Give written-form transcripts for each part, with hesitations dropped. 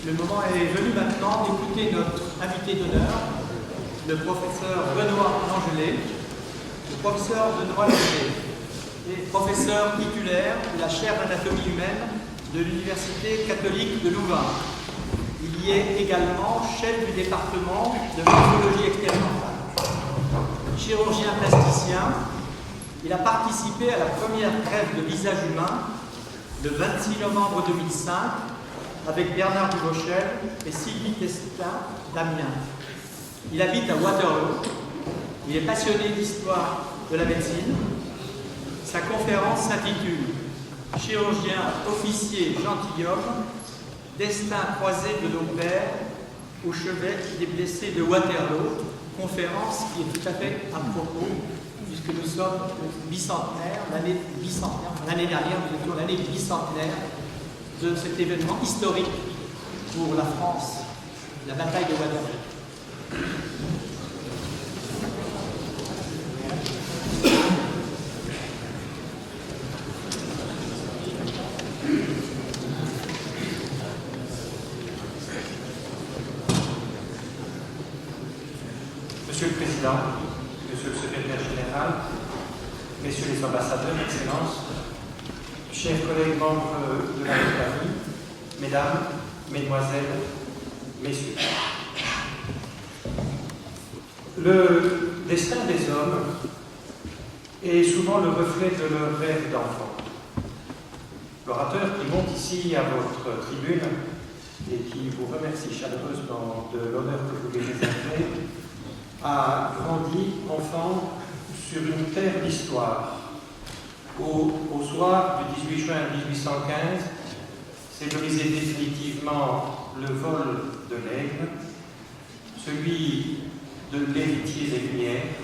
Le moment est venu maintenant d'écouter notre invité d'honneur, le professeur Benoît Langelet. Le professeur Benoît Langelet est professeur titulaire de la chaire d'anatomie humaine de l'Université catholique de Louvain. Il y est également chef du département de morphologie expérimentale. Chirurgien plasticien, il a participé à la première greffe de visage humain le 26 novembre 2005 avec Bernard Durochel et Sylvie Testin d'Amiens. Il habite à Waterloo. Il est passionné d'histoire de la médecine. Sa conférence s'intitule « Chirurgien officier gentilhomme, destin croisé de nos pères au chevet des blessés de Waterloo », conférence qui est tout à fait à propos, puisque nous sommes bicentenaire, l'année dernière, nous étions l'année du bicentenaire de cet événement historique pour la France, la bataille de Waterloo. Monsieur le Président, Monsieur le Secrétaire Général, Messieurs les ambassadeurs, Excellences, chers collègues membres de la famille, Mesdames, Mesdemoiselles, Messieurs. Le destin des hommes est souvent le reflet de leurs rêves d'enfant. L'orateur qui monte ici à votre tribune et qui vous remercie chaleureusement de l'honneur que vous lui réservez a grandi enfant sur une terre d'histoire. Au soir du 18 juin 1815, s'est brisé définitivement le vol de l'aigle, celui de l'héritier des Lumières,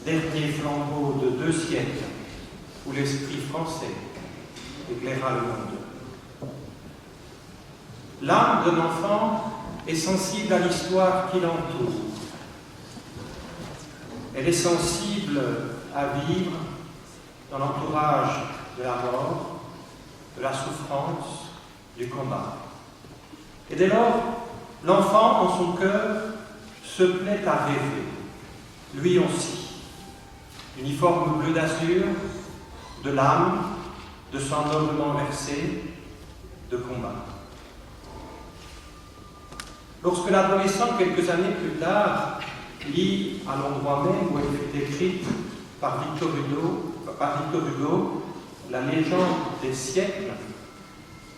dernier flambeau de 2 siècles où l'esprit français éclaira le monde. L'âme d'un enfant est sensible à l'histoire qui l'entoure. Elle est sensible à vivre dans l'entourage de la mort, de la souffrance, du combat. Et dès lors, l'enfant, en son cœur, se plaît à rêver, lui aussi. Uniforme bleu d'azur, de l'âme, de sang noblement versé, de combat. Lorsque l'adolescent, quelques années plus tard, lit à l'endroit même où elle fut écrite par Victor Hugo, la légende des siècles,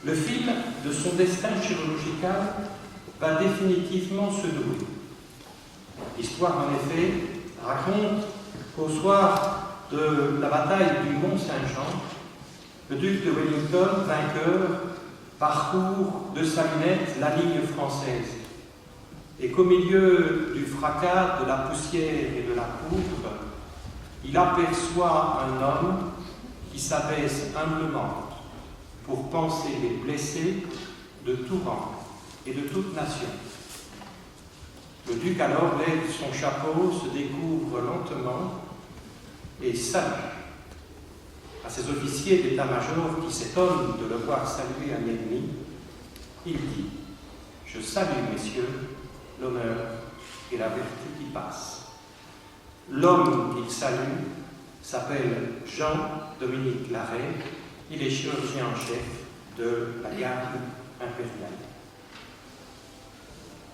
le fil de son destin chirurgical va définitivement se nouer. L'histoire, en effet, raconte qu'au soir de la bataille du Mont-Saint-Jean, le duc de Wellington, vainqueur, parcourt de sa lunette la ligne française et qu'au milieu du fracas, de la poussière et de la poudre, il aperçoit un homme qui s'abaisse humblement pour panser les blessés de tout rang et de toute nation. Le duc alors lève son chapeau, se découvre lentement et salue. À ses officiers d'état-major qui s'étonnent de le voir saluer un ennemi, il dit « Je salue, messieurs, l'honneur et la vertu qui passent. » L'homme qu'il salue s'appelle Jean-Dominique Larrey. Il est chirurgien en chef de la garde impériale.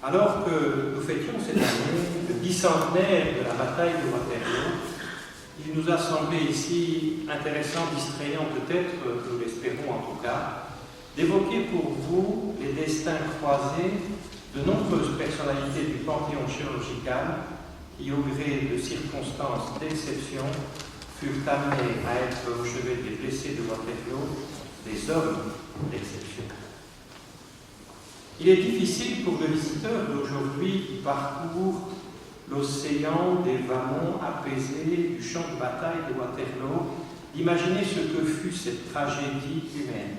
Alors que nous fêtions cette année le bicentenaire de la bataille de Waterloo, il nous a semblé ici intéressant, distrayant peut-être, nous l'espérons en tout cas, d'évoquer pour vous les destins croisés de nombreuses personnalités du panthéon chirurgical qui, au gré de circonstances d'exception, furent amenés à être au chevet des blessés de Waterloo, des hommes d'exception. Il est difficile pour le visiteur d'aujourd'hui qui parcourt l'océan des vallons apaisés du champ de bataille de Waterloo d'imaginer ce que fut cette tragédie humaine.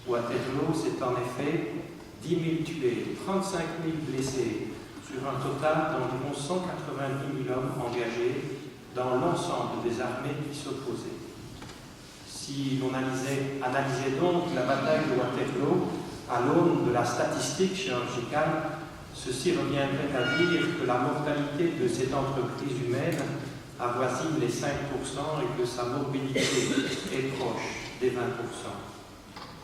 Waterloo, c'est en effet 10 000 tués, 35 000 blessés, sur un total d'environ 190 000 hommes engagés dans l'ensemble des armées qui s'opposaient. Si l'on analysait donc la bataille de Waterloo à À l'aune de la statistique chirurgicale, ceci reviendrait à dire que la mortalité de cette entreprise humaine avoisine les 5% et que sa morbidité est proche des 20%.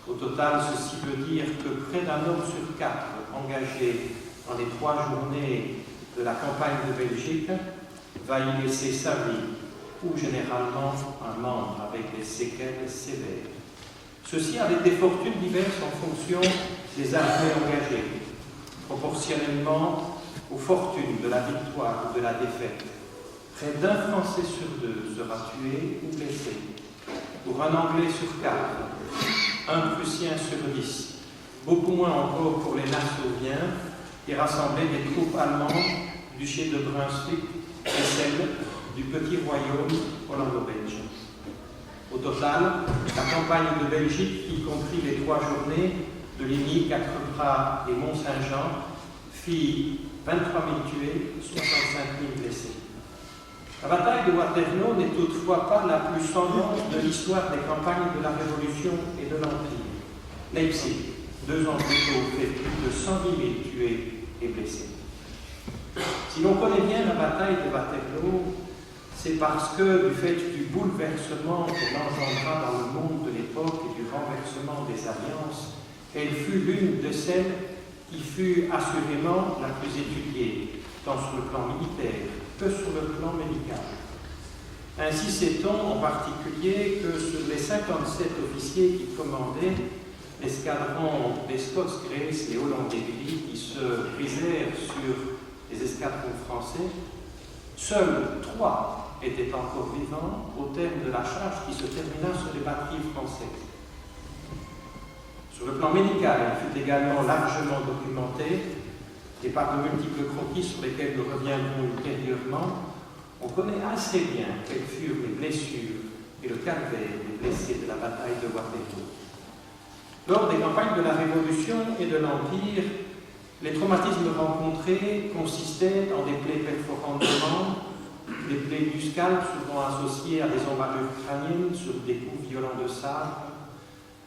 Au total, ceci veut dire que près d'un homme sur 4 engagé dans les 3 journées de la campagne de Belgique va y laisser sa vie, ou généralement un membre avec des séquelles sévères. Ceci avec des fortunes diverses en fonction des armées engagées, proportionnellement aux fortunes de la victoire ou de la défaite. Près d'un Français sur 2 sera tué ou blessé. Pour un Anglais sur 4, un Prussien sur 10, beaucoup moins encore pour les Nassauviens qui rassemblaient des troupes allemandes du duché de Brunswick et celles du petit royaume hollando-belge. Au total, la campagne de Belgique, y compris les 3 journées de Ligny, 4 Bras et Mont-Saint-Jean, fit 23 000 tués, 65 000 blessés. La bataille de Waterloo n'est toutefois pas la plus sanglante de l'histoire des campagnes de la Révolution et de l'Empire. Leipzig, 2 ans plus tôt, fait plus de 110 000 tués et blessés. Si l'on connaît bien la bataille de Waterloo, c'est parce que, du fait du bouleversement qu'elle engendra dans le monde de l'époque et du renversement des alliances, elle fut l'une de celles qui fut assurément la plus étudiée, tant sur le plan militaire que sur le plan médical. Ainsi sait-on en particulier que sur les 57 officiers qui commandaient l'escadron des Scots Grace et Hollandais qui se brisèrent sur les escadrons français, seuls 3 étaient encore vivants au terme de la charge qui se termina sur les batteries françaises. Sur le plan médical, elle fut également largement documentée et par de multiples croquis sur lesquels nous reviendrons ultérieurement, on connaît assez bien quelles furent les blessures et le calvaire des blessés de la bataille de Waterloo. Lors des campagnes de la Révolution et de l'Empire, les traumatismes rencontrés consistaient en des plaies perforantes de membres, des plaies du scalp souvent associées à des embrasures crâniennes sur des coups violents de sabre,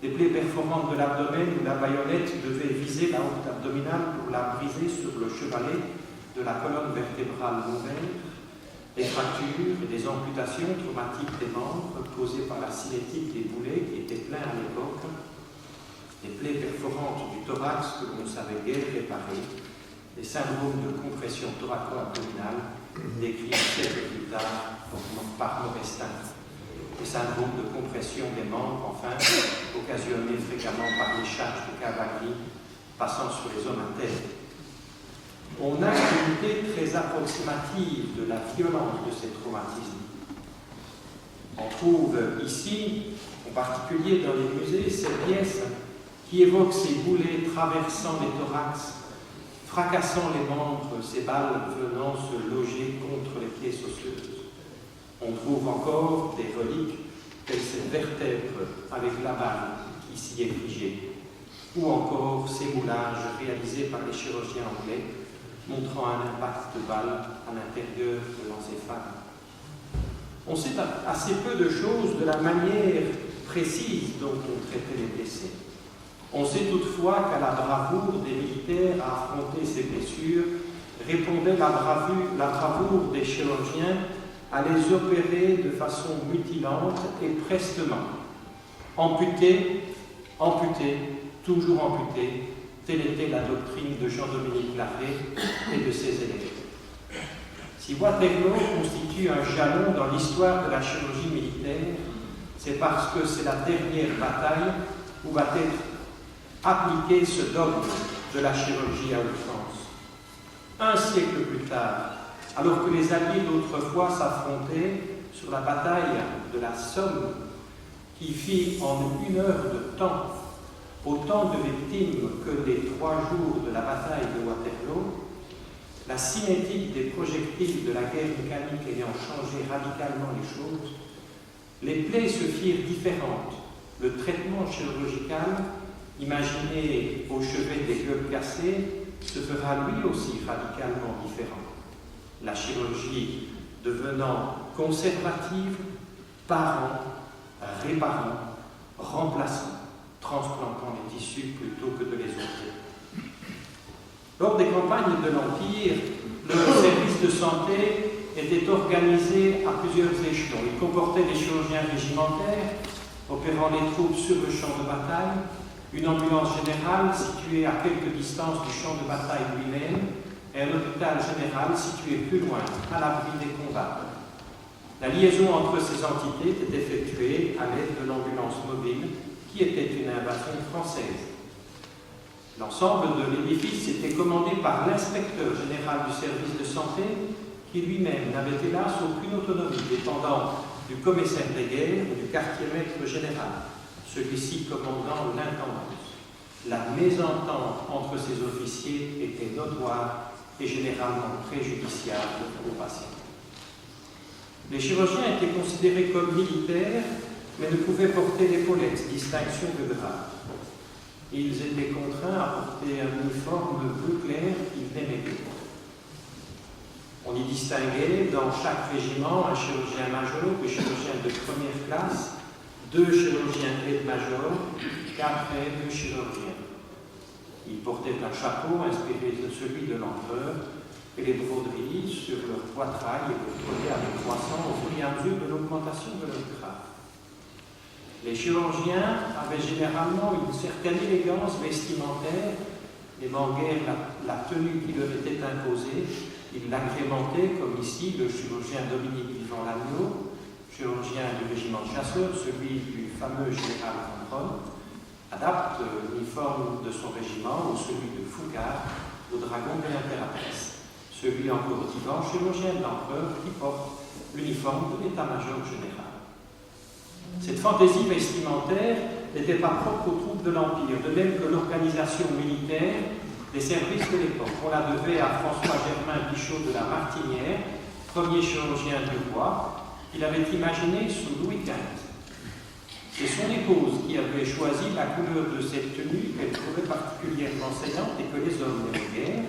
des plaies perforantes de l'abdomen où la baïonnette devait viser la haute abdominale pour la briser sur le chevalet de la colonne vertébrale lombaire, des fractures et des amputations traumatiques des membres causées par la cinétique des boulets qui étaient pleins à l'époque, des plaies perforantes du thorax que l'on ne savait guère réparer, des syndromes de compression thoraco-abdominale décrits 7 ans plus tard par Morestin, des syndromes de compression des membres, enfin, occasionnés fréquemment par les charges de cavalerie passant sur les hommes à terre. On a une idée très approximative de la violence de ces traumatismes. On trouve ici, en particulier dans les musées, cette pièce qui évoque ces boulets traversant les thorax, fracassant les membres, ces balles venant se loger contre les pièces osseuses. On trouve encore des reliques telles ces vertèbres avec la balle qui s'y est figée, ou encore ces moulages réalisés par les chirurgiens anglais montrant un impact de balle à l'intérieur de l'encéphale. On sait assez peu de choses de la manière précise dont on traitait les blessés. On sait toutefois qu'à la bravoure des militaires à affronter ces blessures répondait la bravoure des chirurgiens à les opérer de façon mutilante et prestement. Amputé, amputé, toujours amputé, telle était la doctrine de Jean-Dominique Larrey et de ses élèves. Si Waterloo constitue un jalon dans l'histoire de la chirurgie militaire, c'est parce que c'est la dernière bataille où va être appliqué ce dogme de la chirurgie à outrance. Un siècle plus tard, alors que les Alliés d'autrefois s'affrontaient sur la bataille de la Somme, qui fit en 1 heure de temps autant de victimes que les 3 jours de la bataille de Waterloo, la cinétique des projectiles de la guerre mécanique ayant changé radicalement les choses, les plaies se firent différentes. Le traitement chirurgical, imaginé au chevet des globes cassés, se fera lui aussi radicalement différent. La chirurgie devenant conservative, parant, réparant, remplaçant, transplantant les tissus plutôt que de les opérer. Lors des campagnes de l'Empire, le service de santé était organisé à plusieurs échelons. Il comportait des chirurgiens régimentaires opérant les troupes sur le champ de bataille, une ambulance générale située à quelque distance du champ de bataille lui-même et un hôpital général situé plus loin, à l'abri des combats. La liaison entre ces entités était effectuée à l'aide de l'ambulance mobile, qui était une invention française. L'ensemble de l'édifice était commandé par l'inspecteur général du service de santé, qui lui-même n'avait hélas aucune autonomie, dépendant du commissaire des guerres ou du quartier-maître général, celui-ci commandant l'intendance. La mésentente entre ces officiers était notoire et généralement préjudiciable aux patients. Les chirurgiens étaient considérés comme militaires, mais ne pouvaient porter l'épaulette, distinction de grade. Ils étaient contraints à porter un uniforme bleu clair qu'ils n'aimaient pas. On y distinguait dans chaque régiment un chirurgien-major, un chirurgien de première classe, 2 chirurgiens aide-majors, 4 aides chirurgiens. Ils portaient un chapeau inspiré de celui de l'empereur et les broderies sur leur poitrail étaient collées avec croissant au fur et à mesure de l'augmentation de leur grade. Les chirurgiens avaient généralement une certaine élégance vestimentaire, n'aimant guère la tenue qui leur était imposée. Ils l'agrémentaient, comme ici, le chirurgien Dominique Vivant-Lagneau, chirurgien du régiment de chasseurs, celui du fameux général Von adapte l'uniforme de son régiment ou celui de Foucard au dragon de l'impératrice. Celui encore vivant, chirurgien de l'empereur, qui porte l'uniforme de l'état-major général. Cette fantaisie vestimentaire n'était pas propre aux troupes de l'Empire, de même que l'organisation militaire des services de l'époque. On la devait à François-Germain Bichot de la Martinière, premier chirurgien du roi, qu'il avait imaginé sous Louis XV. C'est son épouse qui avait choisi la couleur de cette tenue qu'elle trouvait particulièrement saignante et que les hommes n'aimaient guère.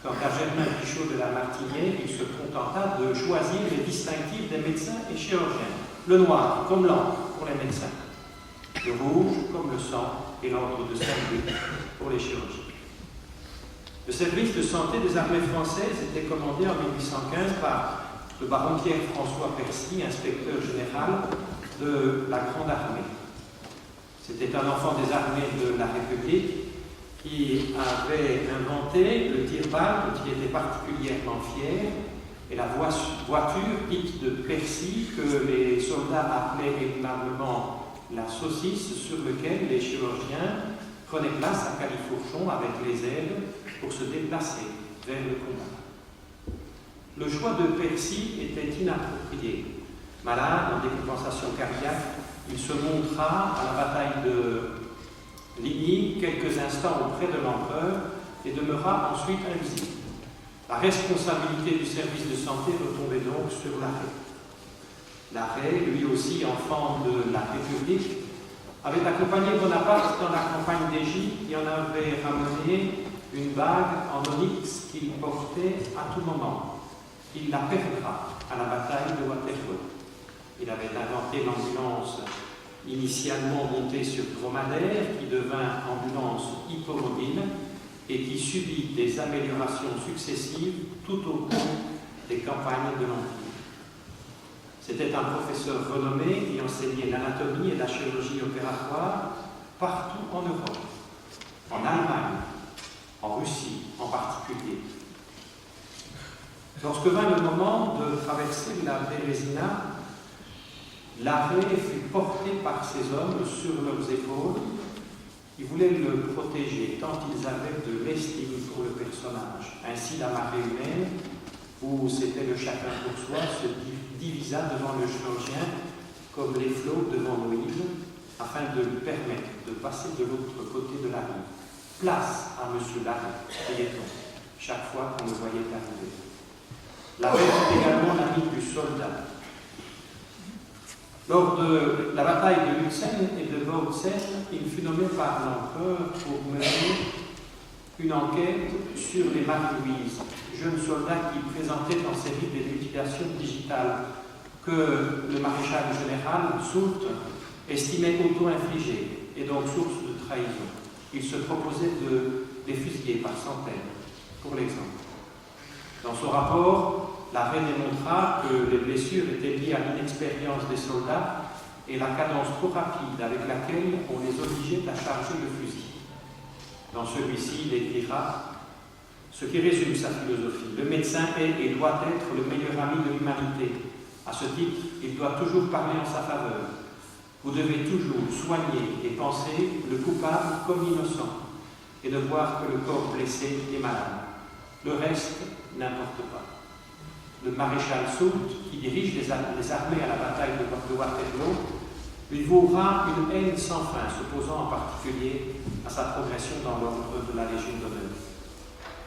Quant à Germain Bichot de la Martinière, il se contenta de choisir les distinctifs des médecins et chirurgiens. Le noir comme l'encre pour les médecins, le rouge comme le sang et l'ordre de Saint-Louis pour les chirurgiens. Le service de santé des armées françaises était commandé en 1815 par le baron Pierre-François Percy, inspecteur général de la Grande Armée. C'était un enfant des armées de la République qui avait inventé le tire-balle dont il était particulièrement fier et la voiture dite de Percy que les soldats appelaient aimablement la saucisse, sur laquelle les chirurgiens prenaient place à califourchon avec les ailes pour se déplacer vers le combat. Le choix de Percy était inapproprié. Malade, en décompensation cardiaque, il se montra à la bataille de Ligny quelques instants auprès de l'empereur et demeura ensuite invisible. La responsabilité du service de santé retombait donc sur l'arrêt. L'arrêt, lui aussi enfant de la République, avait accompagné Bonaparte dans la campagne d'Égypte et en avait ramené une bague en onyx qu'il portait à tout moment. Il la perdra à la bataille de Waterloo. Il avait inventé l'ambulance initialement montée sur dromadaire, qui devint ambulance hippomobile et qui subit des améliorations successives tout au cours des campagnes de l'Empire. C'était un professeur renommé qui enseignait l'anatomie et la chirurgie opératoire partout en Europe, en Allemagne, en Russie en particulier. Lorsque vint le moment de traverser la Bérésina, l'arrêt fut porté par ces hommes sur leurs épaules. Ils voulaient le protéger tant ils avaient de l'estime pour le personnage. Ainsi, la marée humaine, où c'était le chacun pour soi, se divisa devant le chirurgien comme les flots devant Moïse, afin de lui permettre de passer de l'autre côté de la rive. Place à monsieur l'arrêt, criait-on, chaque fois qu'on le voyait arriver. L'arrêt est également l'ami du soldat. Lors de la bataille de Lutzen et de Bautzen, il fut nommé par l'empereur pour mener une enquête sur les Marie-Louise, jeunes soldats qui présentaient en série des mutilations digitales que le maréchal général Soult estimait auto-infligées et donc source de trahison. Il se proposait de les fusiller par centaines. pour l'exemple. Dans son rapport, l'arrêt démontra que les blessures étaient liées à l'inexpérience des soldats et la cadence trop rapide avec laquelle on les obligeait à charger le fusil. Dans celui-ci, il écrira ce qui résume sa philosophie. Le médecin est et doit être le meilleur ami de l'humanité. À ce titre, il doit toujours parler en sa faveur. Vous devez toujours soigner et penser le coupable comme innocent et ne voir que le corps blessé et malade. Le reste n'importe pas. Le maréchal Soult, qui dirige les armées à la bataille de Waterloo, lui vouera une haine sans fin, s'opposant en particulier à sa progression dans l'ordre de la Légion d'honneur.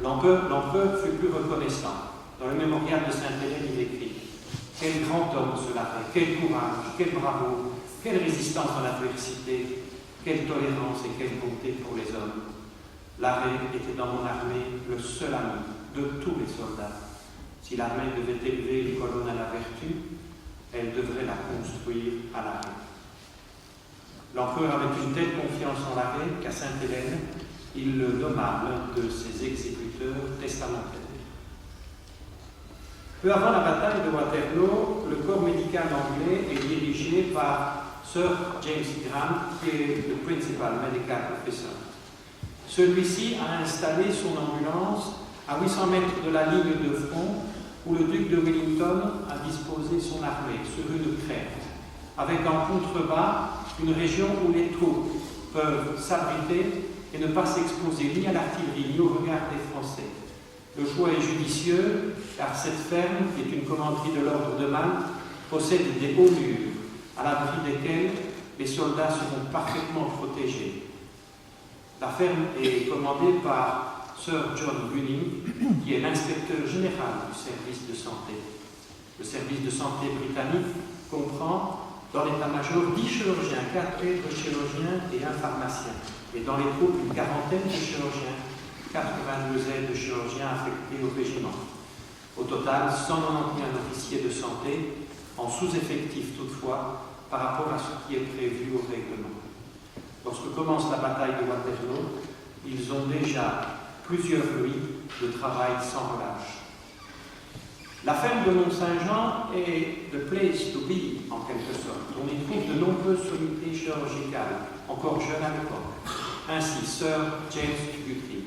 L'empereur fut plus reconnaissant. Dans le mémorial de Sainte-Hélène, il écrit « Quel grand homme cela fait, quel courage, quel bravoure, quelle résistance dans l'adversité, quelle tolérance et quelle bonté pour les hommes. L'arrêt était dans mon armée le seul ami de tous les soldats. Si l'armée devait élever une colonne à la vertu, elle devrait la construire à l'arrêt. » L'empereur avait une telle confiance en l'arrêt qu'à Sainte-Hélène, il le nomma l'un de ses exécuteurs testamentaires. Peu avant la bataille de Waterloo, le corps médical anglais est dirigé par Sir James Grant, qui est le Principal Medical Officer. Celui-ci a installé son ambulance à 800 mètres de la ligne de front où le duc de Wellington a disposé son armée, sur une crête, avec en contrebas une région où les troupes peuvent s'abriter et ne pas s'exposer ni à l'artillerie ni au regard des Français. Le choix est judicieux, car cette ferme, qui est une commanderie de l'ordre de Malte, possède des hauts murs, à l'abri desquels les soldats seront parfaitement protégés. La ferme est commandée par Sir John Bunning, qui est l'inspecteur général du service de santé. Le service de santé britannique comprend dans l'état-major 10 chirurgiens, 4 chirurgiens et 1 pharmacien. Et dans les troupes, une quarantaine de chirurgiens, 82 aides de chirurgiens affectés au régiment. Au total, 191 officiers de santé, en sous-effectif toutefois, par rapport à ce qui est prévu au règlement. Lorsque commence la bataille de Waterloo, ils ont déjà plusieurs nuits de travail sans relâche. La ferme de Mont-Saint-Jean est the place to be, en quelque sorte. On y trouve de nombreuses unités chirurgicales, encore jeunes à l'époque. Ainsi, Sir James Guthrie,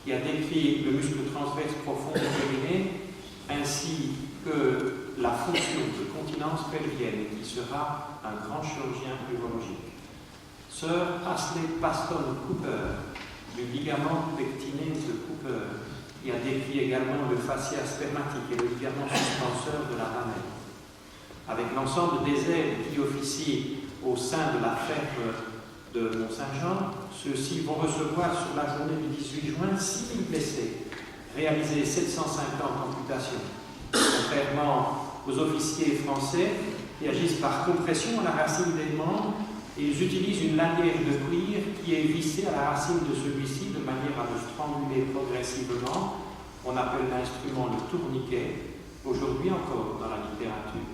qui a décrit le muscle transverse profond du périnée, ainsi que la fonction de continence pelvienne, qui sera un grand chirurgien urologique. Sir Astley Paston Cooper, du ligament pectiné de Cooper, qui a décrit également le fascia spermatique et le ligament suspenseur de la mamelle. Avec l'ensemble des aides qui officient au sein de la ferme de Mont-Saint-Jean, ceux-ci vont recevoir sur la journée du 18 juin 6 000 blessés, réaliser 750 amputations. Contrairement aux officiers français qui agissent par compression à la racine des membres, ils utilisent une lanière de cuir qui est vissée à la racine de celui-ci de manière à le stranguler progressivement. On appelle l'instrument le tourniquet, aujourd'hui encore dans la littérature.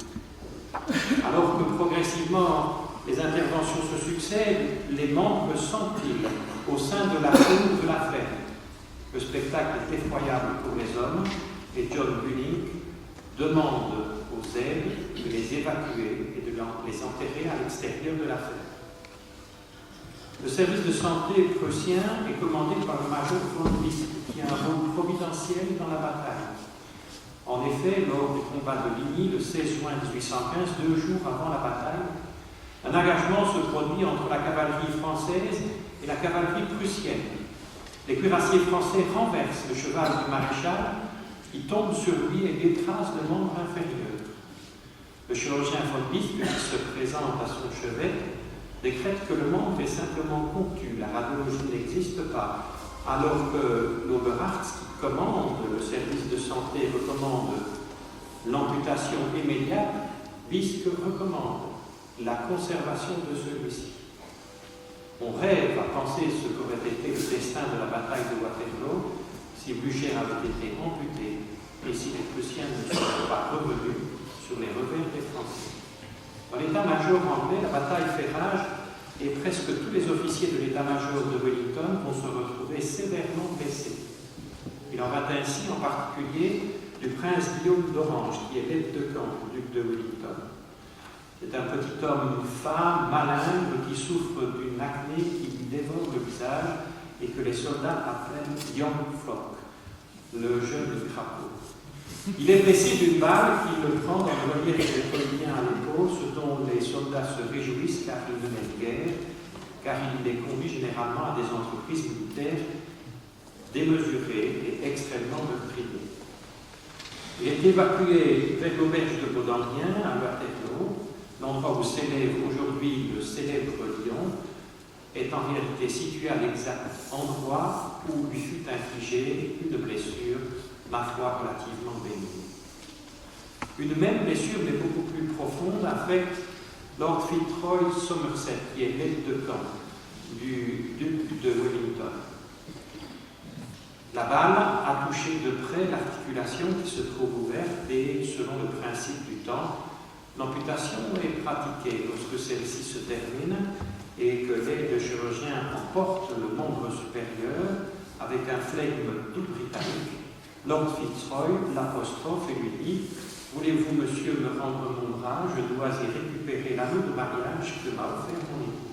Alors que progressivement les interventions se succèdent, les membres s'empilent au sein de la cour de la ferme. Le spectacle est effroyable pour les hommes et John Bunning demande aux aides de les évacuer et de les enterrer à l'extérieur de la ferme. Le service de santé prussien est commandé par le major von List, qui a un rôle providentiel dans la bataille. En effet, lors du combat de Ligny, le 16 juin 1815, 2 jours avant la bataille, un engagement se produit entre la cavalerie française et la cavalerie prussienne. Les cuirassiers français renversent le cheval du maréchal, qui tombe sur lui et écrase le membre inférieur. Le chirurgien von List, qui se présente à son chevet, décrète que le membre est simplement contu, la radiologie n'existe pas, alors que l'Oberarzt, qui commande le service de santé, recommande l'amputation immédiate, Bisque recommande la conservation de celui-ci. On rêve à penser ce qu'aurait été le destin de la bataille de Waterloo si Blücher avait été amputé et si les Prussiens ne seraient pas revenus sur les revers des Français. Dans l'état-major anglais, la bataille fait rage et presque tous les officiers de l'état-major de Wellington vont se retrouver sévèrement blessés. Ils Il en va ainsi en particulier du prince Guillaume d'Orange, qui est l'aide de camp du duc de Wellington. C'est un petit homme femme, malingre, qui souffre d'une acné qui lui dévore le visage et que les soldats appellent Young Flock, le jeune crapaud. Il est blessé d'une balle qui le prend dans le relief napoléonien à l'épaule, ce dont les soldats se réjouissent car il ne mène guerre, car il les conduit généralement à des entreprises militaires démesurées et extrêmement meurtrières. Il est évacué vers l'auberge de Baudendien à Waterloo, l'endroit où s'élève aujourd'hui le célèbre lion, est en réalité situé à l'exact endroit où lui fut infligée une blessure, ma foi, relativement bénigne. Une même blessure, mais beaucoup plus profonde, affecte Lord Fitzroy Somerset, qui est l'aide de camp du duc de Wellington. La balle a touché de près l'articulation qui se trouve ouverte et, selon le principe du temps, l'amputation est pratiquée lorsque celle-ci se termine et que l'aide de chirurgien emporte le membre supérieur avec un flegme tout britannique. Lord Fitzroy l'apostrophe et lui dit « Voulez-vous, monsieur, me rendre mon bras? Je dois y récupérer l'anneau de mariage que m'a offert mon épouse. »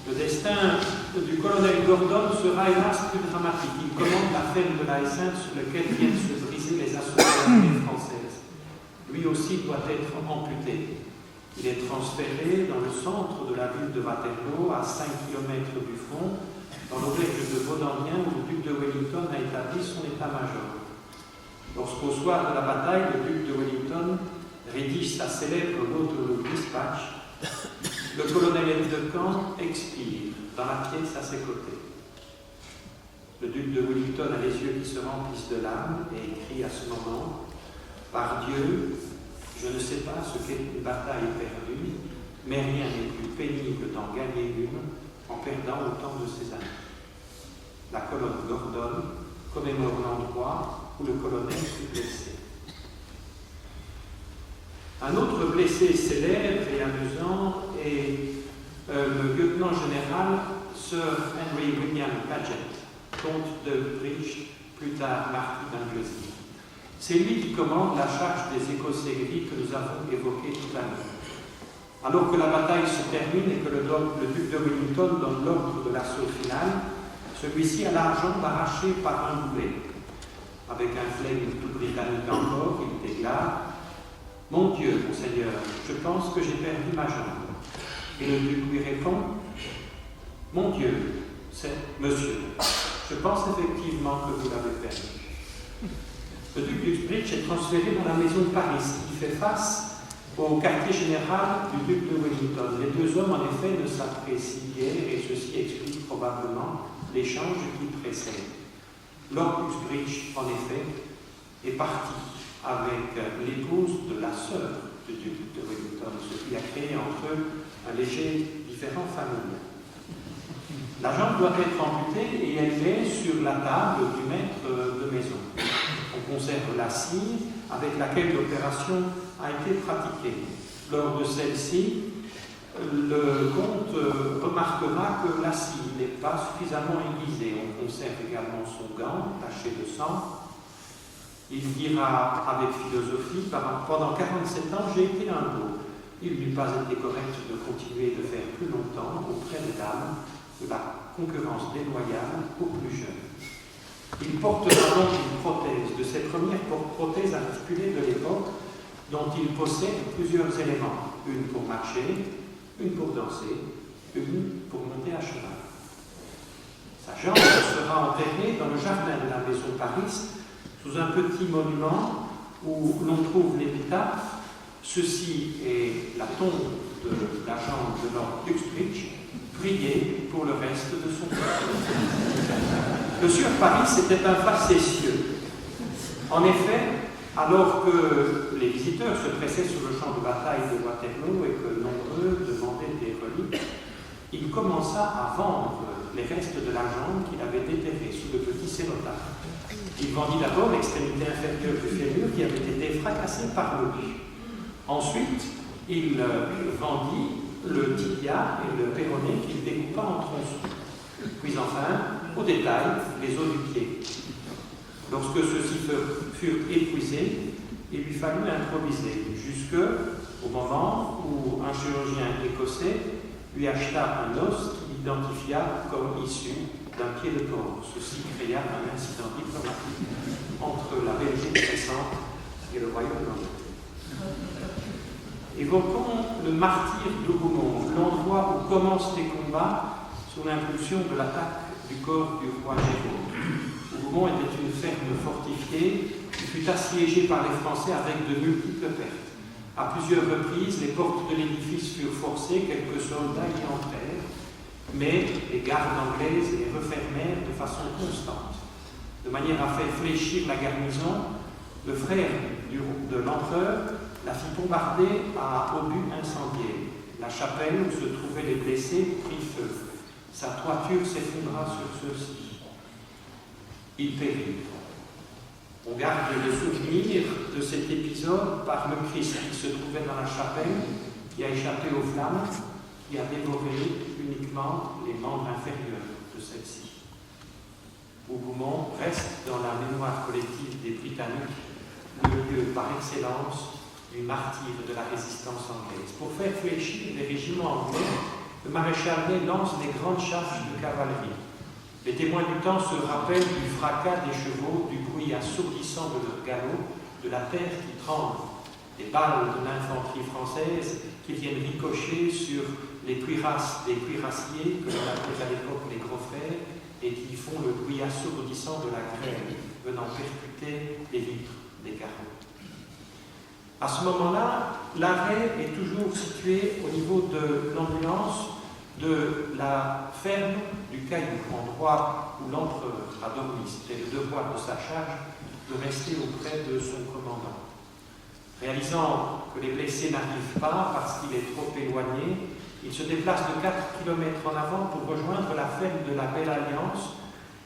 Le destin du colonel Gordon sera hélas plus dramatique. Il commande la ferme de la Haye-Sainte sur laquelle viennent se briser les assauts de l'armée française. Lui aussi doit être amputé. Il est transféré dans le centre de la ville de Waterloo, à 5 km du front, dans l'auberge de Baudendien, où le duc de Wellington a établi son état-major. Lorsqu'au soir de la bataille, le duc de Wellington rédige sa célèbre Waterloo Dispatch, le colonel aide-de-camp expire dans la pièce à ses côtés. Le duc de Wellington a les yeux qui se remplissent de larmes et écrit à ce moment « Par Dieu, je ne sais pas ce qu'est une bataille perdue, mais rien n'est plus pénible d'en gagner une en perdant autant de ses amis. » La colonne Gordon commémore l'endroit où le colonel fut blessé. Un autre blessé célèbre et amusant est le lieutenant-général Sir Henry William Paget, comte de Bridge, plus tard marquis d'Anglesey. C'est lui qui commande la charge des Écossais-Gris que nous avons évoquée tout à l'heure. Alors que la bataille se termine et que le duc de Wellington donne l'ordre de l'assaut final, celui-ci a la jambe arrachée par un boulet. Avec un flegme tout britannique encore, il déclare « Mon Dieu, monseigneur, je pense que j'ai perdu ma jambe. » Et le duc lui répond « Mon Dieu, c'est monsieur, je pense effectivement que vous l'avez perdu. » Le duc d'Uxbridge est transféré dans la maison de Paris, qui fait face au quartier général du duc de Wellington. Les deux hommes, en effet, ne s'apprécient guère et ceci explique probablement l'échange qui précède. Lord Uxbridge, en effet, est parti avec l'épouse de la sœur du duc de Wellington, ce qui a créé entre eux un léger différend familial. La jambe doit être amputée et elle est sur la table du maître de maison. On conserve la scie avec laquelle l'opération a été pratiquée. Lors de celle-ci, le comte remarquera que la scie n'est pas suffisamment aiguisée. On conserve également son gant taché de sang. Il dira avec philosophie, pendant 47 ans, j'ai été un beau. Il n'eût pas été correct de continuer de faire plus longtemps auprès des dames de la concurrence déloyale aux plus jeunes. Il portera donc une prothèse, de ces premières prothèses articulées de l'époque, dont il possède plusieurs éléments. Une pour marcher, une pour danser, une pour monter à cheval. Sa jambe sera enterrée dans le jardin de la maison Paris, sous un petit monument où l'on trouve l'épitaphe « Ceci est la tombe de la jambe de Lord Uxbridge, priez pour le reste de son corps. » Le sieur Paris était un facétieux. En effet, alors que les visiteurs se pressaient sur le champ de bataille de Waterloo et que nombreux demandaient des reliques, il commença à vendre les restes de la jambe qu'il avait déterrée sous le petit cénotaphe. Il vendit d'abord l'extrémité inférieure du fémur qui avait été fracassée par l'obus. Ensuite, il vendit le tibia et le péroné qu'il découpa en tronçons. puis enfin, au détail, les os du pied. Lorsque ceux-ci furent épuisés, il lui fallut improviser, jusqu'au moment où un chirurgien écossais lui acheta un os qu'il identifia comme issu d'un pied de taureau. Ceci créa un incident diplomatique entre la Belgique récente et le Royaume d'Angleterre. Évoquons le martyre d'Hougoumont, l'endroit où commencent les combats sous l'impulsion de l'attaque du corps du roi Géraud. Hougoumont était une ferme fortifiée qui fut assiégée par les Français avec de multiples pertes. À plusieurs reprises, les portes de l'édifice furent forcées, quelques soldats y entrèrent, mais les gardes anglaises les refermèrent de façon constante. De manière à faire fléchir la garnison, le frère de l'empereur la fit bombarder à obus incendiaires. La chapelle où se trouvaient les blessés prit feu. Sa toiture s'effondra sur ceux-ci. Il périt. On garde le souvenir de cet épisode par le Christ qui se trouvait dans la chapelle, qui a échappé aux flammes, qui a dévoré uniquement les membres inférieurs de celle-ci. Hougoumont reste dans la mémoire collective des Britanniques le lieu par excellence du martyre de la résistance anglaise. Pour faire fléchir les régiments anglais, le maréchal Ney lance les grandes charges de cavalerie. Les témoins du temps se rappellent du fracas des chevaux, du bruit assourdissant de leur galop, de la terre qui tremble, des balles de l'infanterie française qui viennent ricocher sur les cuirassiers, que l'on appelait à l'époque les gros frères, et qui font le bruit assourdissant de la grêle, venant percuter les vitres des carreaux. À ce moment-là, l'arrêt est toujours situé au niveau de l'ambulance de la ferme du Caillou, endroit où l'empereur a dormi. C'était le devoir de sa charge de rester auprès de son commandant. Réalisant que les blessés n'arrivent pas parce qu'il est trop éloigné, il se déplace de 4 km en avant pour rejoindre la ferme de la Belle Alliance,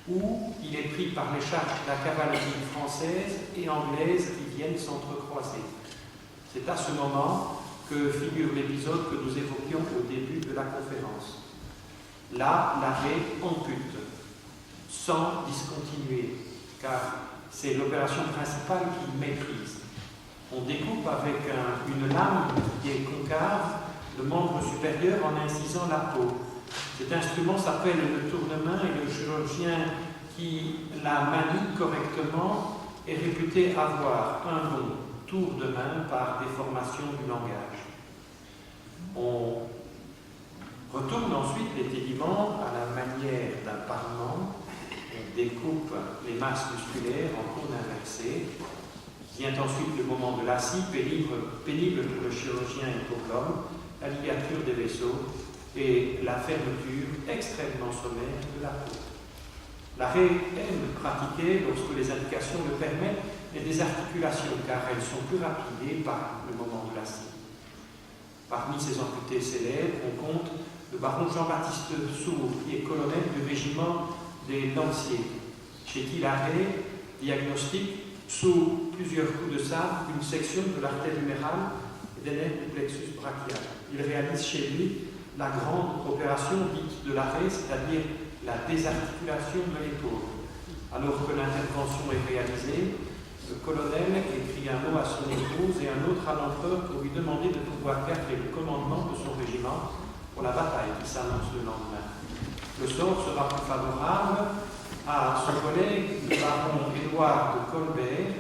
où il est pris par les charges de la cavalerie française et anglaise qui viennent s'entrecroiser. C'est à ce moment que figure l'épisode que nous évoquions au début de la conférence. Là, l'arrêt ampute, sans discontinuer, car c'est l'opération principale qui maîtrise. On découpe avec une lame qui est concave le membre supérieur en incisant la peau. Cet instrument s'appelle le tournement et le chirurgien qui la manie correctement est réputé avoir un bon tour de main par déformation du langage. On retourne ensuite l'étélement à la manière d'un parement. On découpe les masses musculaires en cône inversée. Vient ensuite le moment de la scie, pénible pour le chirurgien hippocrome, la ligature des vaisseaux et la fermeture extrêmement sommaire de la peau. L'arrêt est pratiqué lorsque les indications le permettent et des articulations, car elles sont plus rapidées par le moment de la scie. Parmi ces amputés célèbres, on compte le baron Jean-Baptiste Sourd, qui est colonel du régiment des Lanciers, chez qui l'arrêt diagnostique sous plusieurs coups de sabre une section de l'artère humérale et des nerfs du plexus brachial. Il réalise chez lui la grande opération dite de l'arrêt, c'est-à-dire la désarticulation de l'épaule. Alors que l'intervention est réalisée, le colonel écrit un mot à son épouse et un autre à l'empereur pour lui demander de pouvoir garder le commandement de son régiment pour la bataille qui s'annonce le lendemain. Le sort sera plus favorable à son collègue, le baron Édouard de Colbert,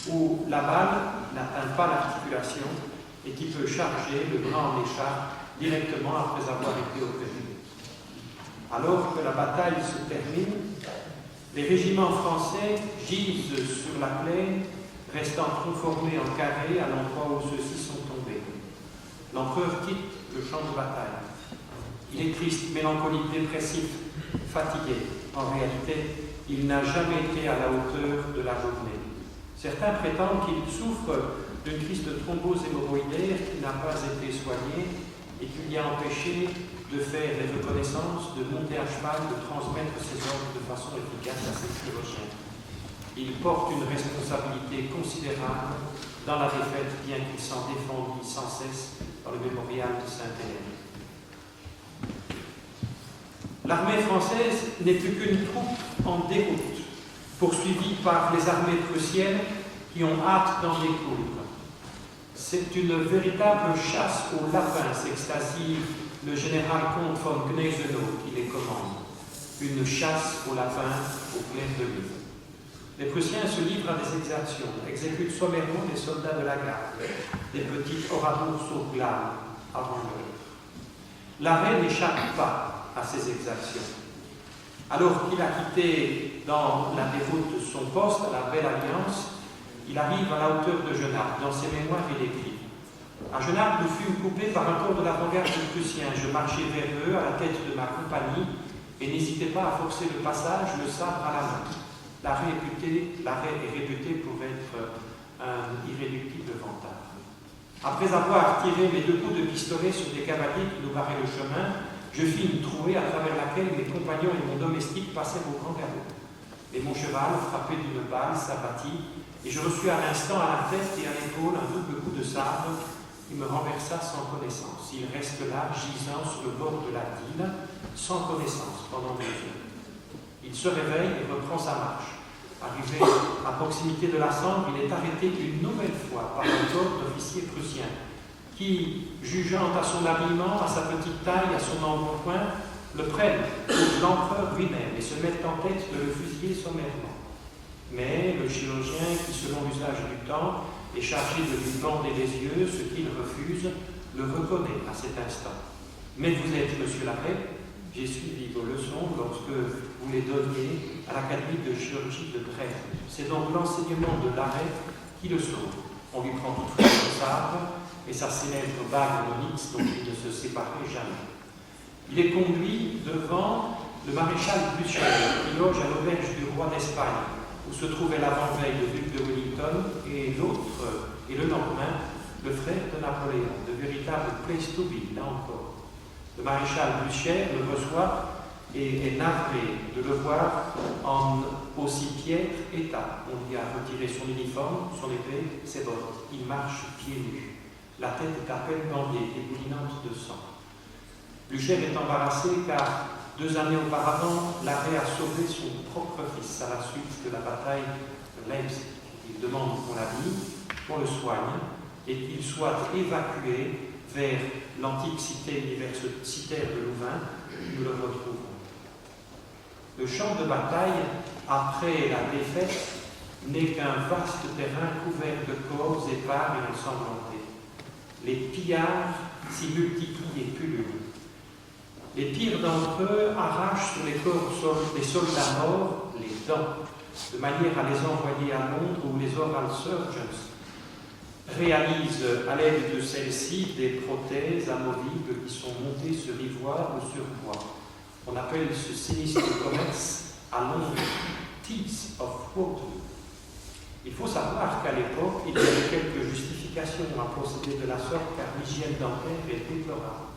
où la balle n'atteint pas l'articulation et qui peut charger le bras en écharpe directement après avoir été opéré. Alors que la bataille se termine, les régiments français gisent sur la plaine, restant conformés en carré à l'endroit où ceux-ci sont tombés. L'empereur quitte le champ de bataille. Il est triste, mélancolique, dépressif, fatigué. En réalité, il n'a jamais été à la hauteur de la journée. Certains prétendent qu'il souffre d'une crise de thrombose hémorroïdaire qui n'a pas été soignée et qui lui a empêché de faire des reconnaissances, de monter à cheval, de transmettre ses ordres de façon efficace à ses chirurgiens. Il porte une responsabilité considérable dans la défaite, bien qu'il s'en défendit sans cesse dans le mémorial de Sainte-Hélène. L'armée française n'est plus qu'une troupe en déroute, poursuivie par les armées prussiennes qui ont hâte d'en découdre. C'est une véritable chasse aux lapins, s'extasie le général comte von Gneisenau qui les commande. Une chasse aux lapins au clair de lune. Les Prussiens se livrent à des exactions, exécutent sommairement les soldats de la garde, des petits orateurs au glas avant l'heure. L'arrêt n'échappe pas à ces exactions. Alors qu'il a quitté dans la déroute son poste à la Belle Alliance, il arrive à la hauteur de Genappe. Dans ses mémoires, il écrit « À Genappe, nous fûmes coupés par un corps de l'avant-garde prussien. Je marchais vers eux à la tête de ma compagnie et n'hésitais pas à forcer le passage, le sabre à la main. L'arrêt est réputé pour être un irréductible vantard. Après avoir tiré mes 2 coups de pistolet sur des cavaliers qui nous barraient le chemin, je fis une trouée à travers laquelle mes compagnons et mon domestique passèrent au grand galop. Mais mon cheval, frappé d'une balle, s'abattit, et je reçus à l'instant à la tête et à l'épaule un double coup de sabre qui me renversa sans connaissance. Il reste là, gisant sur le bord de la dîle, sans connaissance pendant 2 heures. Il se réveille et reprend sa marche. Arrivé à proximité de la Sambre, il est arrêté une nouvelle fois par un corps d'officiers prussiens qui, jugeant à son habillement, à sa petite taille, à son embonpoint, le prennent pour l'empereur lui-même et se mettent en tête de le fusiller sommairement. Mais le chirurgien, qui selon l'usage du temps est chargé de lui bander les yeux, ce qu'il refuse, le reconnaît à cet instant. Mais vous êtes monsieur l'arrêt. J'ai suivi vos leçons lorsque vous les donniez à l'Académie de chirurgie de Dresde. C'est donc l'enseignement de l'arrêt qui le sauve. On lui prend toutefois son sabre et sa célèbre bague d'onyx dont il ne se séparait jamais. Il est conduit devant le maréchal Blücher, qui loge à l'auberge du roi d'Espagne, où se trouvait l'avant-veille le duc de Wellington et l'autre, et le lendemain, le frère de Napoléon, de véritable place to be, là encore. Le maréchal Blücher le reçoit et est navré de le voir en aussi piètre état. On lui a retiré son uniforme, son épée, ses bottes. Il marche pieds nus. La tête est à peine bandée, dégoulinante de sang. Blücher est embarrassé car 2 années auparavant, l'arrêt a sauvé son propre fils à la suite de la bataille de Leipzig. Il demande qu'on l'habille, qu'on le soigne et qu'il soit évacué vers l'antique cité universitaire de Louvain, où nous le retrouvons. Le champ de bataille, après la défaite, n'est qu'un vaste terrain couvert de corps épars et ensanglantés. Les pillards s'y multiplient et pullulent. Les pires d'entre eux arrachent sur les corps des soldats morts les dents, de manière à les envoyer à Londres où les oral surgeons réalisent à l'aide de celles-ci des prothèses amovibles qui sont montées sur ivoire ou sur bois. On appelle ce sinistre commerce à Londres Teeth of Waterloo. Il faut savoir qu'à l'époque, il y avait quelques justifications à procéder de la sorte car l'hygiène dentaire est déplorable.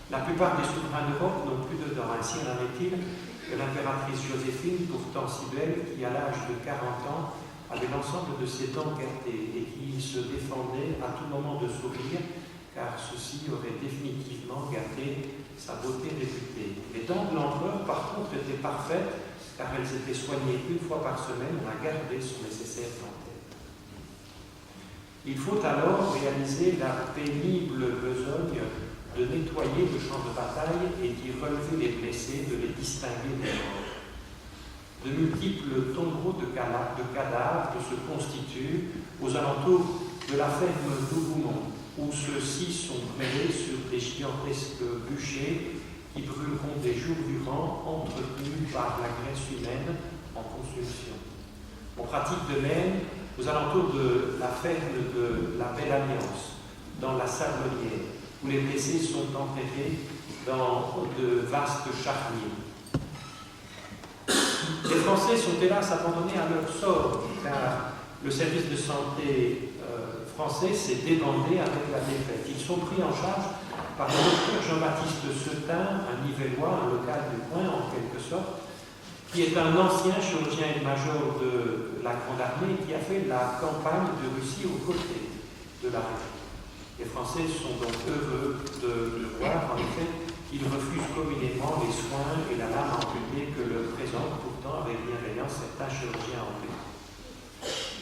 La plupart des souverains d'Europe n'ont plus de dents. Ainsi en est-il que l'impératrice Joséphine, pourtant si belle, qui à l'âge de 40 ans avait l'ensemble de ses dents gâtées et qui se défendait à tout moment de sourire, car ceci aurait définitivement gâté sa beauté réputée. Les dents de l'empereur, par contre, étaient parfaites, car elles étaient soignées 1 fois par semaine, on a gardé son nécessaire dentaire. Il faut alors réaliser la pénible besogne de nettoyer le champ de bataille et d'y relever les blessés, de les distinguer des morts. De multiples tombereaux de cadavres se constituent aux alentours de la ferme d'Hougoumont, où ceux-ci sont brûlés sur des gigantesques bûchers qui brûleront des jours durant, entretenus par la graisse humaine en consumption. On pratique de même aux alentours de la ferme de la Belle Alliance, dans la Sablonnière, où les blessés sont enterrés dans de vastes charniers. Les Français sont hélas abandonnés à leur sort, car le service de santé français s'est débandé avec la défaite. Ils sont pris en charge par le docteur Jean-Baptiste Setin, un Nivellois, un local du coin en quelque sorte, qui est un ancien chirurgien-major de la Grande Armée qui a fait la campagne de Russie aux côtés de l'armée. Les Français sont donc heureux de voir en effet qu'ils refusent communément les soins et la lame amputée que leur présente pourtant avec bienveillance certains chirurgiens anglais.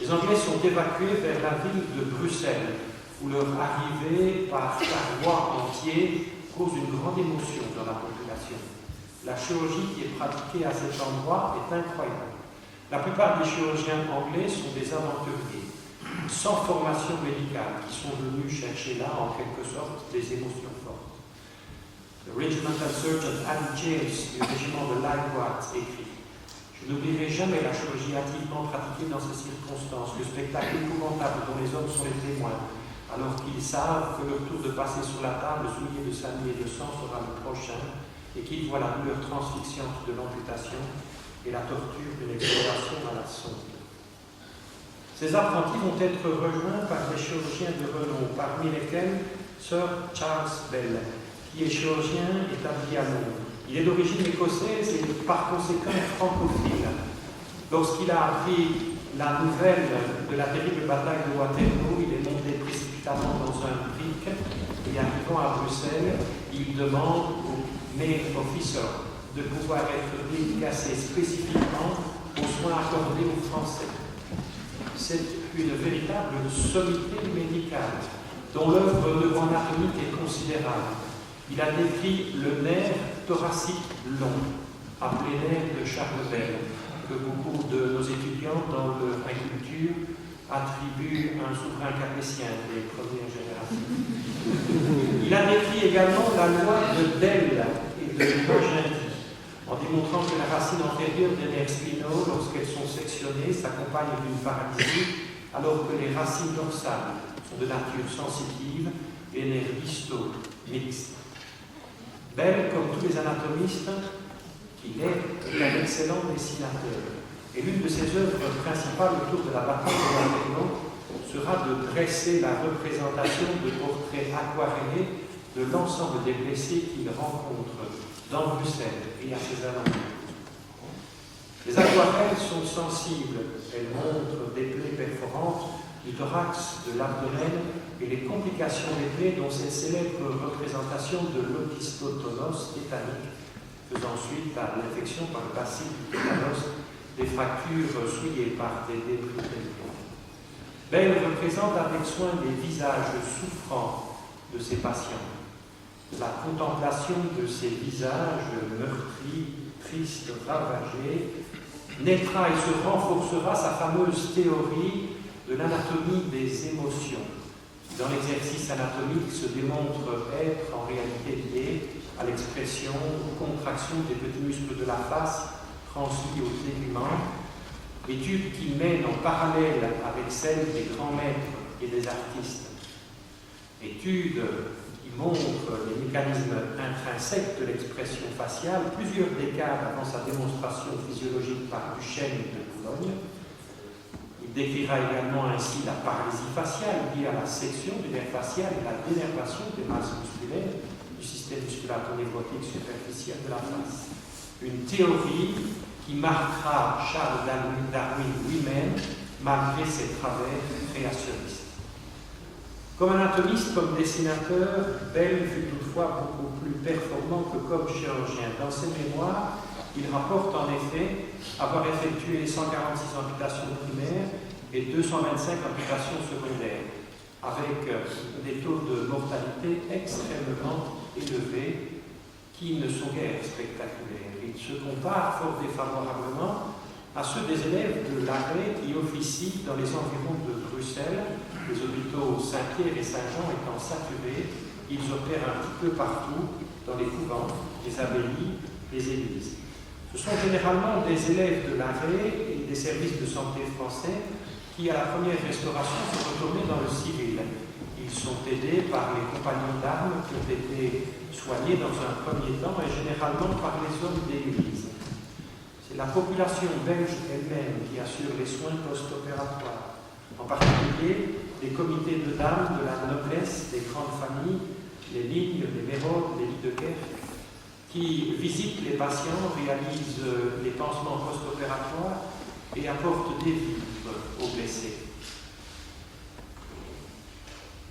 Les Anglais sont évacués vers la ville de Bruxelles, où leur arrivée par voie entier cause une grande émotion dans la population. La chirurgie qui est pratiquée à cet endroit est incroyable. La plupart des chirurgiens anglais sont des aventuriers, sans formation médicale, qui sont venus chercher là, en quelque sorte, des émotions fortes. Le regimental surgeon Andy James du régiment de Light Guards écrit: je n'oublierai jamais la chirurgie hâtivement pratiquée dans ces circonstances, le spectacle épouvantable dont les hommes sont les témoins, alors qu'ils savent que leur tour de passer sur la table souillée de salive et de sang sera le prochain, et qu'ils voient la douleur transfixiante de l'amputation et la torture d'une exploration à la sonde. Ces apprentis vont être rejoints par des chirurgiens de renom, parmi lesquels Sir Charles Bell, qui est chirurgien établi à Londres. Il est d'origine écossaise et par conséquent francophile. Lorsqu'il a appris la nouvelle de la terrible bataille de Waterloo, il est monté précipitamment dans un brick et arrivant à Bruxelles, il demande au main officer de pouvoir être dédicacé spécifiquement aux soins accordés aux Français. C'est une véritable sommité médicale dont l'œuvre neuroanatomique est considérable. Il a décrit le nerf thoracique long, appelé nerf de Charles Bell, que beaucoup de nos étudiants dans leur inculture attribuent à un souverain capétien des premières générations. Il a décrit également la loi de Dell et de Magendie, en démontrant que la racine antérieure des nerfs spinaux, lorsqu'elles sont sectionnées, s'accompagne d'une paralysie, alors que les racines dorsales sont de nature sensitive et les nerfs distaux mixtes. Bell, comme tous les anatomistes qu'il est un excellent dessinateur. Et l'une de ses œuvres principales autour de la bataille de Waterloo sera de dresser la représentation de portraits aquarellés de l'ensemble des blessés qu'il rencontre dans Bruxelles et à ses alentours. Les aquarelles sont sensibles, elles montrent des plaies perforantes du thorax, de l'abdomen et les complications des plaies dont cette célèbre représentation de l'opistotonos tétanique, faisant suite à l'infection par le bacille du tétanos, des fractures souillées par des débris pelviens. Bell représente avec soin les visages souffrants de ses patients. La contemplation de ces visages meurtris, tristes, ravagés, naîtra et se renforcera sa fameuse théorie de l'anatomie des émotions. Dans l'exercice anatomique se démontre être en réalité lié à l'expression ou contraction des petits muscles de la face transmis aux téguments, étude qui mène en parallèle avec celle des grands maîtres et des artistes. Étude qui montre les mécanismes intrinsèques de l'expression faciale, plusieurs décades avant sa démonstration physiologique par Duchesne de Boulogne. Il décrira également ainsi la paralysie faciale liée à la section du nerf facial et la dénervation des masses musculaires du système musculato-névrotique superficiel de la face. Une théorie qui marquera Charles Darwin lui-même malgré ses travers créationnistes. Comme anatomiste, comme dessinateur, Bell fut toutefois beaucoup plus performant que comme chirurgien. Dans ses mémoires, il rapporte en effet avoir effectué 146 amputations primaires et 225 amputations secondaires, avec des taux de mortalité extrêmement élevés qui ne sont guère spectaculaires. Il se compare fort défavorablement à ceux des élèves de l'arrêt qui officient dans les environs de Bruxelles, les hôpitaux Saint-Pierre et Saint-Jean étant saturés. Ils opèrent un petit peu partout, dans les couvents, les abbayes, les églises. Ce sont généralement des élèves de l'arrêt et des services de santé français qui, à la première restauration, sont retournés dans le civil. Ils sont aidés par les compagnons d'armes qui ont été soignés dans un premier temps et généralement par les hommes d'église. C'est la population belge elle-même qui assure les soins post-opératoires, en particulier les comités de dames de la noblesse des grandes familles, les lignes, les mérodes, les lits de guerre, qui visitent les patients, réalisent les pansements post-opératoires et apportent des vivres aux blessés.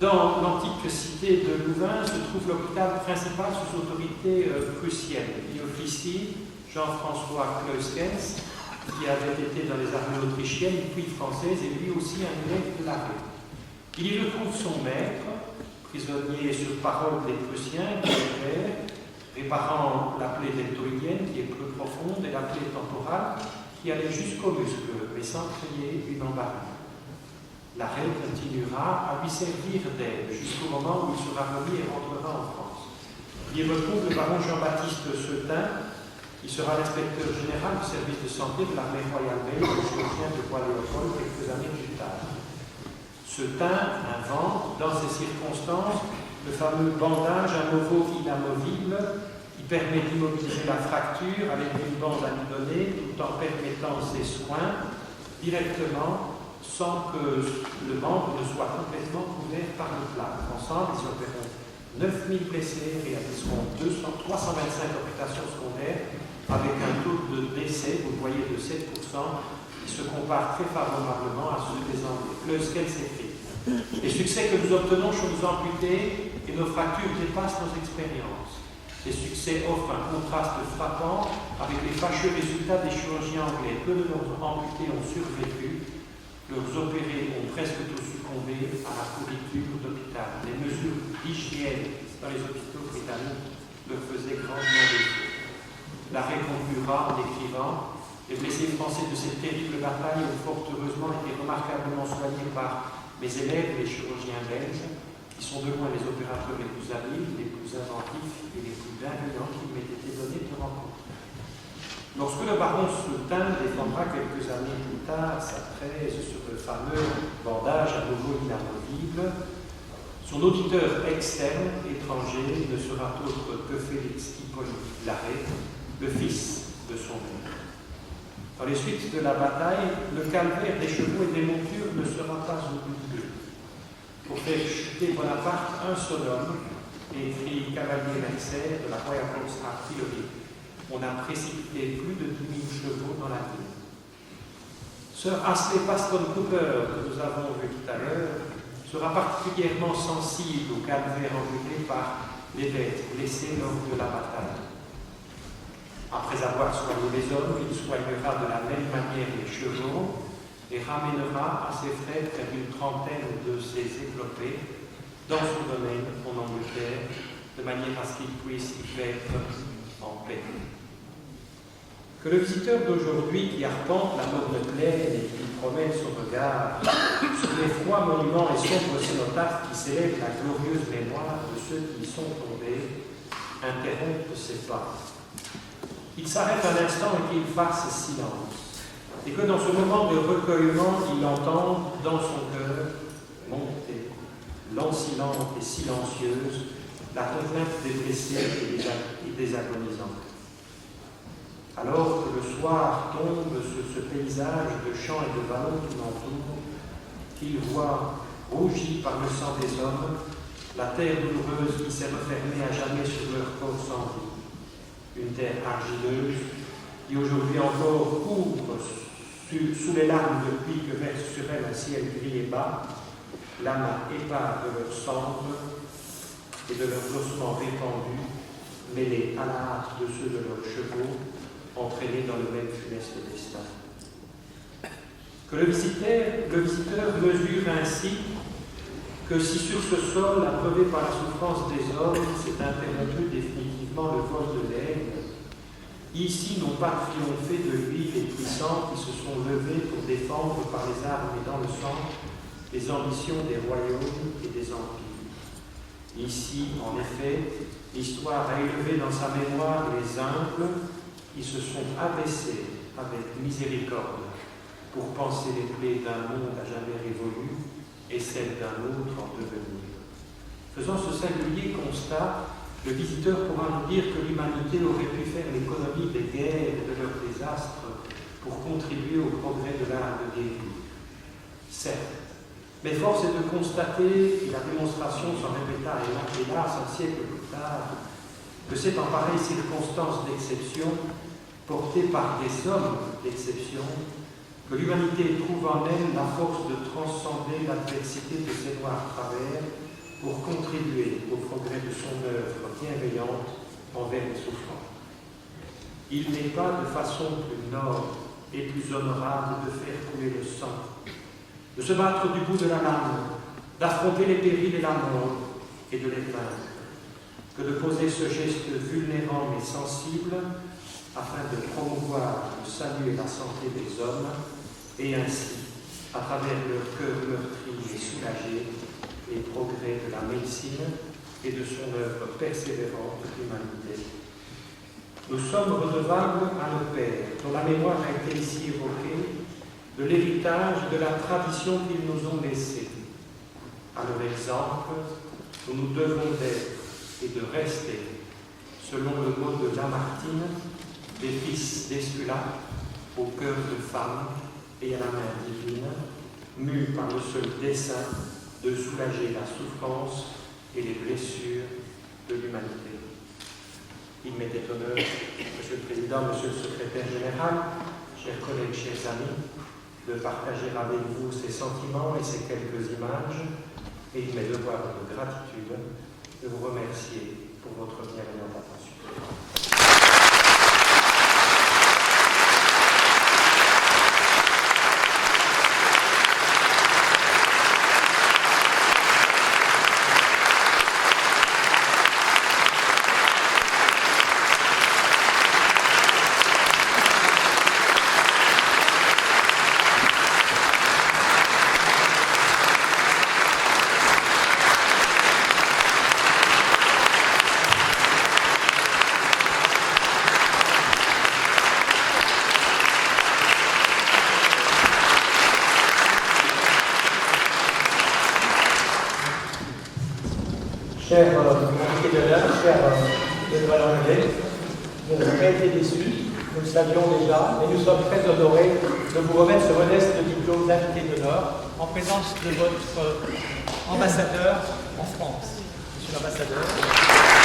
Dans l'antique cité de Louvain se trouve l'hôpital principal sous autorité prussienne. Y officie Jean-François Kleuskens, qui avait été dans les armées autrichiennes puis françaises, et lui aussi un élève de l'armée. Il y retrouve son maître, prisonnier sur parole des Prussiens, qui est père, réparant la plaie deltoïdienne, qui est plus profonde, et la plaie temporale, qui allait jusqu'au muscle, mais sans créer une embarras. L'arrêt continuera à lui servir d'aide jusqu'au moment où il sera remis et rentrera en France. Il y retrouve le baron Jean-Baptiste Seutin, qui sera l'inspecteur général du service de santé de l'armée royale belge, le chirurgien de Bois-Léopold, quelques années plus tard. Seutin invente, dans ces circonstances, le fameux bandage inamovible qui permet d'immobiliser la fracture avec une bande amidonnée tout en permettant ses soins directement sans que le membre ne soit complètement couvert par le plâtre. Ensemble, ils opéreront 9000 blessés, réaliseront 325 amputations secondaires avec un taux de décès, vous le voyez, de 7%, qui se compare très favorablement à ceux des Anglais. Kleuskens écrit: les succès que nous obtenons chez nos amputés et nos fractures dépassent nos expériences. Ces succès offrent un contraste frappant avec les fâcheux résultats des chirurgiens anglais. Peu de leurs amputés ont survécu, leurs opérés ont presque tous succombé à la pourriture d'hôpital. Les mesures d'hygiène dans les hôpitaux britanniques leur faisaient grandement défaut. L'arrêt conclura en écrivant: les blessés français de cette terrible bataille ont fort heureusement été remarquablement soignés par mes élèves, les chirurgiens belges, qui sont de loin les opérateurs les plus habiles, les plus inventifs et les plus bienveillants qu'il m'ait été donné de rencontrer. Lorsque le baron Seutin défendra quelques années plus tard sa thèse sur le fameux bandage à nouveau inamovible, son auditeur externe, étranger, ne sera autre que Félix Hippolyte Larrey, le fils de son maître. Dans les suites de la bataille, le calvaire des chevaux et des montures ne sera pas oublié. Pour faire chuter Bonaparte, un seul homme, écrit cavalier Mercer de la Royal Horse Artillery, on a précipité plus de 10 000 chevaux dans la ville. Sir Astley Paston Cooper, que nous avons vu tout à l'heure, sera particulièrement sensible au calvaire engendré par les bêtes blessées lors de la bataille. Après avoir soigné les hommes, il soignera de la même manière les chevaux et ramènera à ses frais près d'une trentaine de ces éclopés dans son domaine en Angleterre, de manière à ce qu'ils puissent y paître en paix. Que le visiteur d'aujourd'hui qui arpente la morne plaine et qui promène son regard sur les froids monuments et sombres cénotaphes qui célèbrent la glorieuse mémoire de ceux qui y sont tombés interrompe ses pas. Qu'il s'arrête un instant et qu'il fasse silence, et que dans ce moment de recueillement, il entende dans son cœur monter, lancinante et silencieuse, la complainte des blessés et des agonisants. Alors que le soir tombe sur ce paysage de champs et de vallons qui l'entoure, qu'il voit, rougi par le sang des hommes, la terre douloureuse qui s'est refermée à jamais sur leur corps sans vie. Une terre argileuse qui aujourd'hui encore couvre sous les larmes de pluie que verse sur elle un ciel gris et bas, l'amas épars de leurs cendres et de leurs ossements répandus, mêlés à la hâte de ceux de leurs chevaux, entraînés dans le même funeste destin. Que le visiteur mesure ainsi que si sur ce sol, approuvé par la souffrance des hommes, s'est interrompu définitivement le vol de l'aigle, ici n'ont pas triomphé de lui les puissants qui se sont levés pour défendre par les armes et dans le sang les ambitions des royaumes et des empires. Ici, en effet, l'histoire a élevé dans sa mémoire les humbles qui se sont abaissés avec miséricorde pour panser les plaies d'un monde à jamais révolu et celles d'un autre en devenir. Faisant ce singulier constat, le visiteur pourra nous dire que l'humanité aurait pu faire l'économie des guerres et de leurs désastres pour contribuer au progrès de l'art de guérir. Certes, mais force est de constater, et la démonstration s'en répéta hélas un siècle plus tard, que c'est en pareille circonstance d'exception, portée par des hommes d'exception, que l'humanité trouve en elle la force de transcender l'adversité de ses noirs travers pour contribuer au progrès de son œuvre bienveillante envers les souffrants. Il n'est pas de façon plus noble et plus honorable de faire couler le sang, de se battre du bout de la lame, d'affronter les périls et la mort et de les vaincre, que de poser ce geste vulnérant mais sensible afin de promouvoir le salut et la santé des hommes et ainsi, à travers leur cœur meurtri et soulagé, les progrès de la médecine et de son œuvre persévérante d'humanité. Nous sommes redevables à nos pères, dont la mémoire a été ici évoquée, de l'héritage de la tradition qu'ils nous ont laissée. À leur exemple, nous nous devons d'être et de rester, selon le mot de Lamartine, des fils d'Esculape, au cœur de femme et à la main divine, mus par le seul dessein de soulager la souffrance et les blessures de l'humanité. Il m'était honneur, Monsieur le Président, Monsieur le Secrétaire Général, chers collègues, chers amis, de partager avec vous ces sentiments et ces quelques images, et il m'est devoir de gratitude de vous remercier pour votre bienveillante attention. Chers invités d'honneur, chers Benoît Langelet, nous n'avons pas été déçus, nous le savions déjà, mais nous sommes très honorés de vous remettre ce modeste diplôme d'invité d'honneur en présence de votre ambassadeur en France. Monsieur l'ambassadeur.